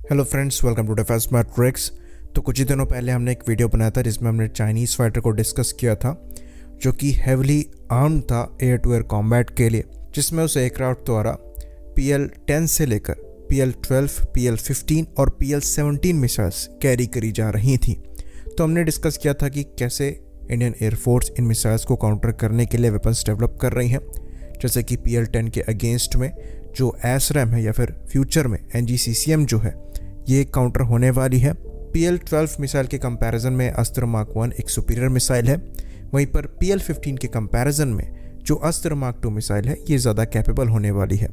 Hello friends, welcome to Defence Matrix. तो कुछ ही दिनों पहले हमने एक वीडियो बनाया था जिसमें हमने चाइनीज़ फाइटर को डिस्कस किया था जो कि हेवली आर्म था एयर टू एयर कॉम्बैट के लिए, जिसमें उस एयरक्राफ्ट द्वारा PL-10 से लेकर PL-12, PL-15 और PL-17 मिसाइल्स कैरी करी जा रही थी। तो हमने डिस्कस किया था कि कैसे इंडियन एयरफोर्स इन मिसाइल्स को काउंटर करने के लिए वेपन्स डेवलप कर रही हैं, जैसे कि PL-10 के अगेंस्ट में जो ASRAAM है या फिर फ्यूचर में NGCCM जो है ये काउंटर होने वाली है। PL-12 मिसाइल के कंपैरिजन में अस्त्र मार्क 1 एक सुपीरियर मिसाइल है, वहीं पर PL-15 के कंपैरिजन में जो अस्त्र मार्क 2 मिसाइल है ये ज़्यादा कैपेबल होने वाली है।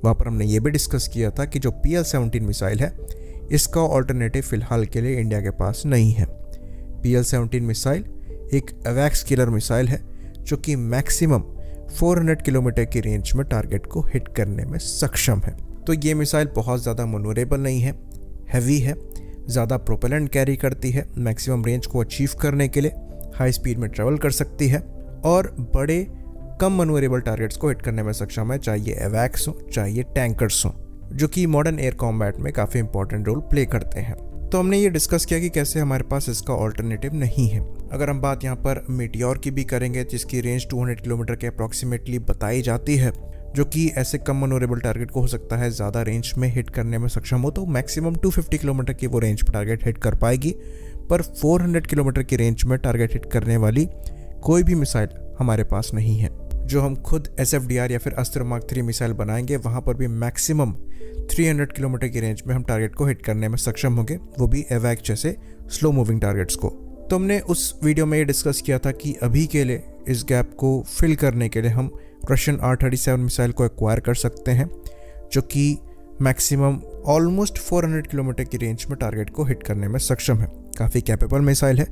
वहाँ पर हमने ये भी डिस्कस किया था कि जो PL-17 मिसाइल है इसका ऑल्टरनेटिव फ़िलहाल के लिए इंडिया के पास नहीं है। PL-17 मिसाइल एक अवैक्स किलर मिसाइल है जो कि मैक्सिमम 400 किलोमीटर की रेंज में टारगेट को हिट करने में सक्षम है। तो ये मिसाइल बहुत ज़्यादा मनूवरेबल नहीं है, हैवी है, ज़्यादा प्रोपेलेंट कैरी करती है, मैक्सिमम रेंज को अचीव करने के लिए हाई स्पीड में ट्रैवल कर सकती है और बड़े कम मनूवरेबल टारगेट्स को हिट करने में सक्षम है, चाहे ये एवैक्स हो चाहे ये टैंकर्स हो, जो कि मॉडर्न एयर कॉम्बैट में काफ़ी इंपॉर्टेंट रोल प्ले करते हैं। तो हमने ये डिस्कस किया कि कैसे हमारे पास इसका ऑल्टरनेटिव नहीं है। अगर हम बात यहाँ पर मीटियोर की भी करेंगे जिसकी रेंज 200 किलोमीटर के अप्रॉक्सीमेटली बताई जाती है, जो कि ऐसे कम मनोरेबल टारगेट को हो सकता है ज़्यादा रेंज में हिट करने में सक्षम हो, तो मैक्सिमम 250 किलोमीटर की वो रेंज पर टारगेट हिट कर पाएगी। पर 400 किलोमीटर की रेंज में टारगेट हिट करने वाली कोई भी मिसाइल हमारे पास नहीं है। जो हम खुद SFDR या फिर अस्त्र मार्क 3 मिसाइल बनाएंगे वहाँ पर भी मैक्सिमम 300 किलोमीटर की रेंज में हम टारगेट को हिट करने में सक्षम होंगे, वो भी एवैक जैसे स्लो मूविंग टारगेट्स को। तो हमने उस वीडियो में ये डिस्कस किया था कि अभी के लिए इस गैप को फिल करने के लिए हम रशियन R-37 मिसाइल को एक्वायर कर सकते हैं, जो कि मैक्सिमम ऑलमोस्ट 400 किलोमीटर की रेंज में टारगेट को हिट करने में सक्षम है। काफ़ी कैपेबल मिसाइल है,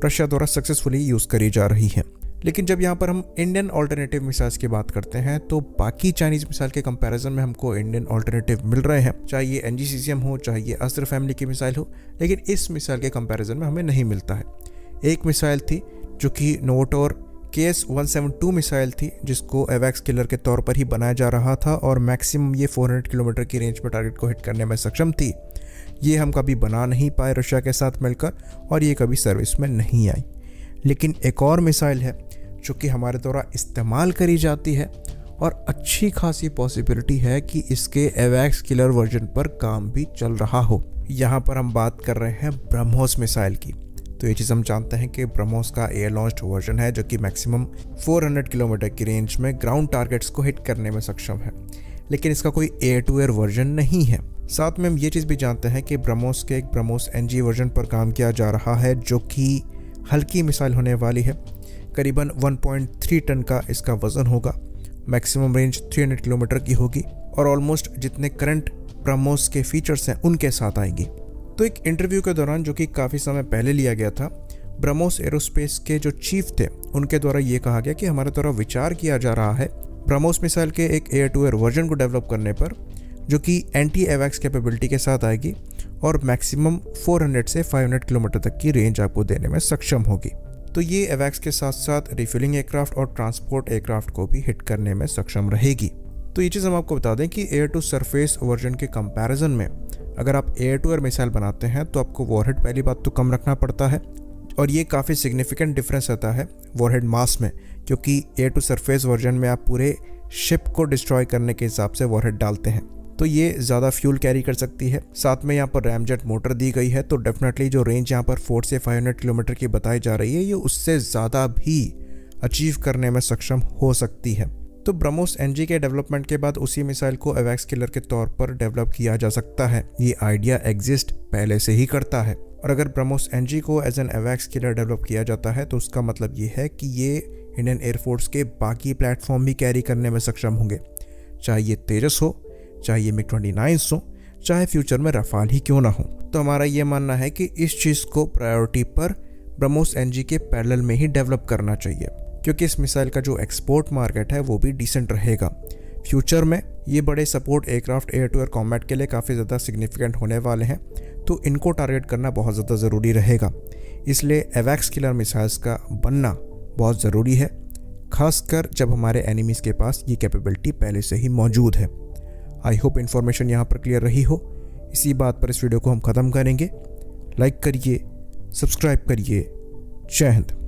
रशिया द्वारा सक्सेसफुली यूज़ करी जा रही है। लेकिन जब यहाँ पर हम इंडियन ऑल्टरनेटिव मिसाइल्स की बात करते हैं तो बाकी चाइनीज़ मिसाइल के कंपैरिजन में हमको इंडियन ऑल्टरनेटिव मिल रहे हैं, चाहे ये NGCCM हो चाहे ये अस्त्र फैमिली की मिसाइल हो, लेकिन इस मिसाइल के कंपैरिजन में हमें नहीं मिलता है। एक मिसाइल थी जो कि नोवाटोर KS-172 मिसाइल थी, जिसको एवैक्स किलर के तौर पर ही बनाया जा रहा था और मैक्सिमम ये 400 किलोमीटर की रेंज में टारगेट को हिट करने में सक्षम थी। ये हम कभी बना नहीं पाए रशिया के साथ मिलकर और ये कभी सर्विस में नहीं आई। लेकिन एक और मिसाइल है जो कि हमारे द्वारा इस्तेमाल करी जाती है और अच्छी खासी पॉसिबिलिटी है कि इसके एवैक्स किलर वर्जन पर काम भी चल रहा हो। यहाँ पर हम बात कर रहे हैं ब्रह्मोस मिसाइल की। तो ये चीज़ हम जानते हैं कि ब्रह्मोस का एयर लॉन्च्ड वर्जन है जो कि मैक्सिमम 400 किलोमीटर की रेंज में ग्राउंड टारगेट्स को हिट करने में सक्षम है, लेकिन इसका कोई एयर टू एयर वर्जन नहीं है। साथ में हम ये चीज़ भी जानते हैं कि ब्रह्मोस के एक ब्रह्मोस NG वर्जन पर काम किया जा रहा है जो कि हल्की मिसाइल होने वाली है। करीबन 1.3 टन का इसका वज़न होगा, मैक्सिमम रेंज 300 किलोमीटर की होगी और ऑलमोस्ट जितने करंट ब्रह्मोस के फीचर्स हैं उनके साथ आएगी। तो एक इंटरव्यू के दौरान जो कि काफ़ी समय पहले लिया गया था, ब्रह्मोस एरोस्पेस के जो चीफ थे उनके द्वारा ये कहा गया कि हमारे द्वारा विचार किया जा रहा है ब्रह्मोस मिसाइल के एक एयर टू एयर वर्जन को डेवलप करने पर, जो कि एंटी एवैक्स कैपेबिलिटी के साथ आएगी और मैक्सिमम 400 से 500 किलोमीटर तक की रेंज आपको देने में सक्षम होगी। तो ये एवैक्स के साथ साथ रिफिलिंग एयरक्राफ्ट और ट्रांसपोर्ट एयरक्राफ्ट को भी हिट करने में सक्षम रहेगी। तो ये चीज़ हम आपको बता दें कि एयर टू सरफेस वर्जन के कंपैरिजन में अगर आप एयर टू एयर मिसाइल बनाते हैं तो आपको वॉरहेड पहली बात तो कम रखना पड़ता है और ये काफ़ी सिग्निफिकेंट डिफरेंस आता है वॉरहेड मास में, क्योंकि एयर टू सरफेस वर्जन में आप पूरे शिप को डिस्ट्रॉय करने के हिसाब से वॉरहेड डालते हैं, तो ये ज़्यादा फ्यूल कैरी कर सकती है। साथ में यहाँ पर रैमजेट मोटर दी गई है, तो डेफिनेटली जो रेंज यहाँ पर 4 से 500 किलोमीटर की बताई जा रही है ये उससे ज़्यादा भी अचीव करने में सक्षम हो सकती है। तो ब्रह्मोस NG के डेवलपमेंट के बाद उसी मिसाइल को एवैक्स किलर के तौर पर डेवलप किया जा सकता है। ये आइडिया एग्जिस्ट पहले से ही करता है और अगर ब्रह्मोस NG को एज एन एवैक्स किलर डेवलप किया जाता है तो उसका मतलब ये है कि ये इंडियन एयरफोर्स के बाकी प्लेटफॉर्म भी कैरी करने में सक्षम होंगे, चाहे ये तेजस हो, चाहे ये MiG-29 हो, चाहे फ्यूचर में रफाल ही क्यों ना हो। तो हमारा ये मानना है कि इस चीज़ को प्रायोरिटी पर ब्रह्मोस NG के पैरेलल में ही डेवलप करना चाहिए, क्योंकि इस मिसाइल का जो एक्सपोर्ट मार्केट है वो भी डिसेंट रहेगा। फ्यूचर में ये बड़े support aircraft air to air combat के लिए काफ़ी ज़्यादा सिग्निफिकेंट होने वाले हैं, तो इनको टारगेट करना बहुत ज़्यादा ज़रूरी रहेगा। इसलिए एवैक्स किलर मिसाइल्स का बनना बहुत ज़रूरी है, खासकर जब हमारे एनिमीज़ के पास ये कैपेबिलिटी पहले से ही मौजूद है। आई होप इन्फॉर्मेशन यहाँ पर क्लियर रही हो। इसी बात पर इस वीडियो को हम ख़त्म करेंगे। लाइक करिए, सब्सक्राइब करिए। जय हिंद।